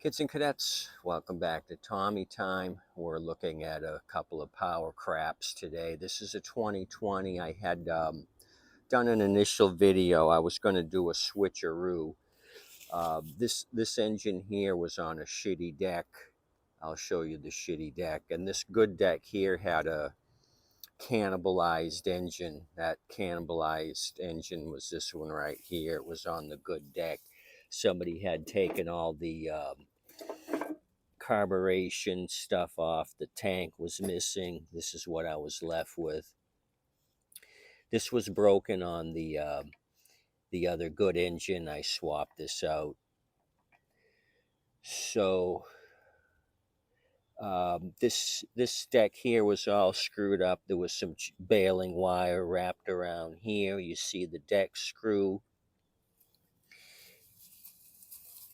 Kids and cadets, welcome back to Tommy Time. We're looking at a couple of power craps today. This is a 2020. I had done an initial video. I was going to do a switcheroo. This engine here was on a shitty deck. I'll show you the shitty deck. And this good deck here had a cannibalized engine. That cannibalized engine was this one right here. It was on the good deck. Somebody had taken all the carburation stuff off. The tank was missing. This is what I was left with. This was broken on the other good engine. I swapped this out. So this deck here was all screwed up. There was some baling wire wrapped around here. You see the deck screw.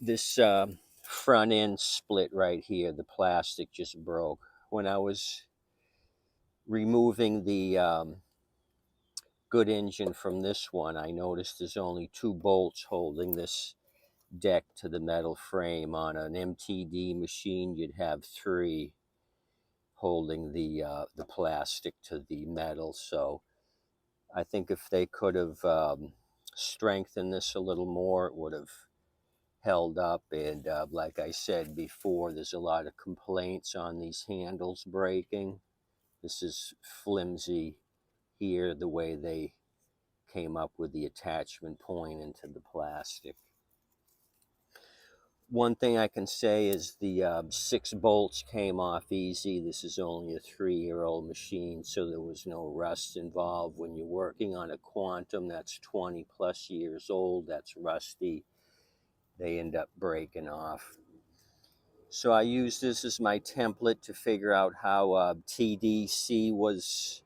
This front end split right here. The plastic just broke. When I was removing the good engine from this one, I noticed there's only 2 bolts holding this deck to the metal frame. On an MTD machine, you'd have 3 holding the plastic to the metal. So I think if they could have strengthened this a little more, it would have held up. And like I said before, there's a lot of complaints on these handles breaking. This is flimsy here, the way they came up with the attachment point into the plastic. One thing I can say is the 6 bolts came off easy. This is only a 3-year-old machine, so there was no rust involved. When you're working on a Quantum that's 20 plus years old, that's rusty, they end up breaking off. So I used this as my template to figure out how TDC was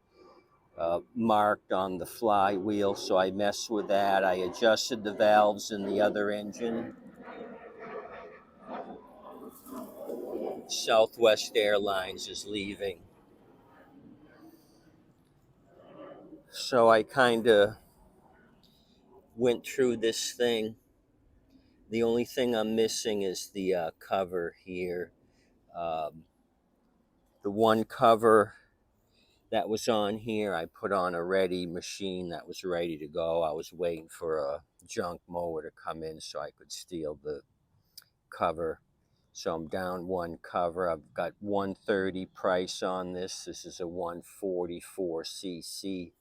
marked on the flywheel. So I messed with that. I adjusted the valves in the other engine. Southwest Airlines is leaving. So I kind of went through this thing. The only thing I'm missing is the cover here. The one cover that was on here, I put on a ready machine that was ready to go. I was waiting for a junk mower to come in so I could steal the cover. So I'm down 1 cover. I've got 130 price on this. This is a 144cc.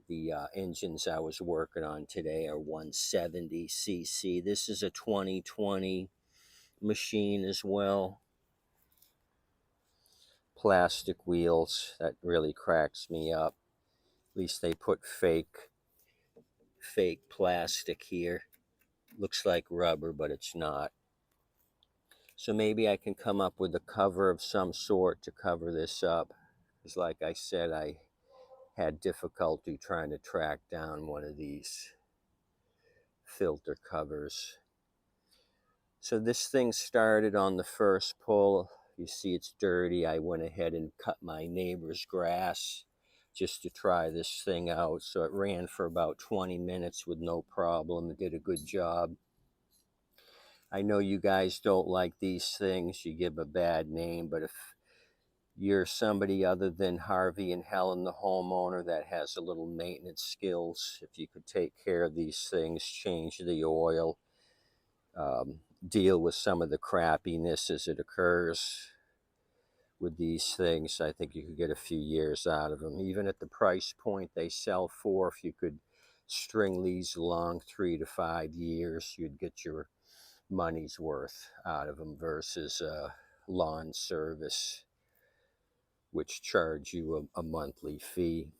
The engines I was working on today are 170cc. This is a 2020 machine as well. Plastic wheels, that really cracks me up. At least they put fake plastic here. Looks like rubber, but it's not. So maybe I can come up with a cover of some sort to cover this up. Because like I said, I had difficulty trying to track down one of these filter covers. So this thing started on the first pull. You see it's dirty. I went ahead and cut my neighbor's grass just to try this thing out. So it ran for about 20 minutes with no problem. It did a good job. I know you guys don't like these things. You give a bad name, but if you're somebody other than Harvey and Helen, the homeowner, that has a little maintenance skills, if you could take care of these things, change the oil, deal with some of the crappiness as it occurs with these things, I think you could get a few years out of them. Even at the price point they sell for, if you could string these along 3 to 5 years, you'd get your money's worth out of them versus lawn service, which charge you a monthly fee.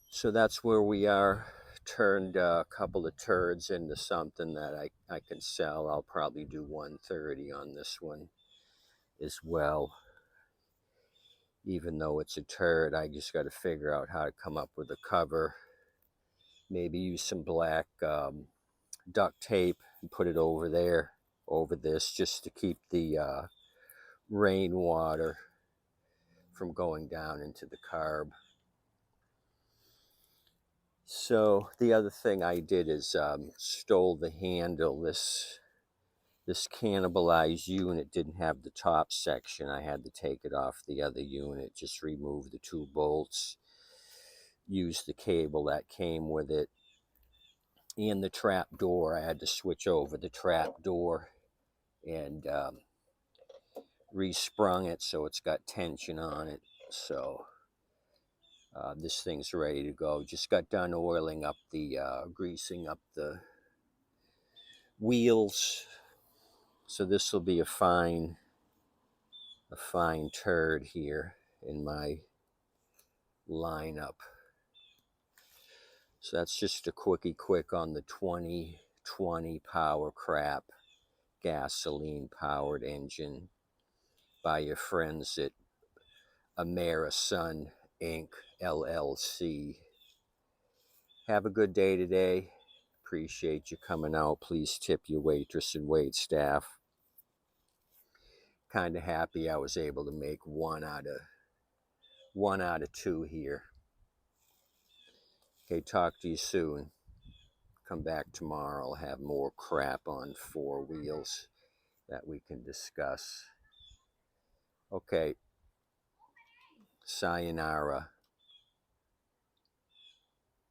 So that's where we are. Turned a couple of turds into something that I can sell. I'll probably do 130 on this one as well. Even though it's a turd, I just got to figure out how to come up with a cover. Maybe use some black duct tape and put it over there, over this, just to keep the rainwater from going down into the carb. So the other thing I did is stole the handle. This This cannibalized unit didn't have the top section. I had to take it off the other unit, just remove the 2 bolts, use the cable that came with it, and the trap door. I had to switch over the trap door and resprung it so it's got tension on it. So this thing's ready to go. Just got done oiling up the, greasing up the wheels. So this will be a fine turd here in my lineup. So that's just a quick on the 2020 Power Crap gasoline powered engine by your friends at Amerisun Inc. LLC. Have a good day today. Appreciate you coming out. Please tip your waitress and wait staff. Kind of happy I was able to make one out of 2 here. Okay, talk to you soon. Come back tomorrow. I'll have more crap on 4 wheels that we can discuss. Okay, sayonara.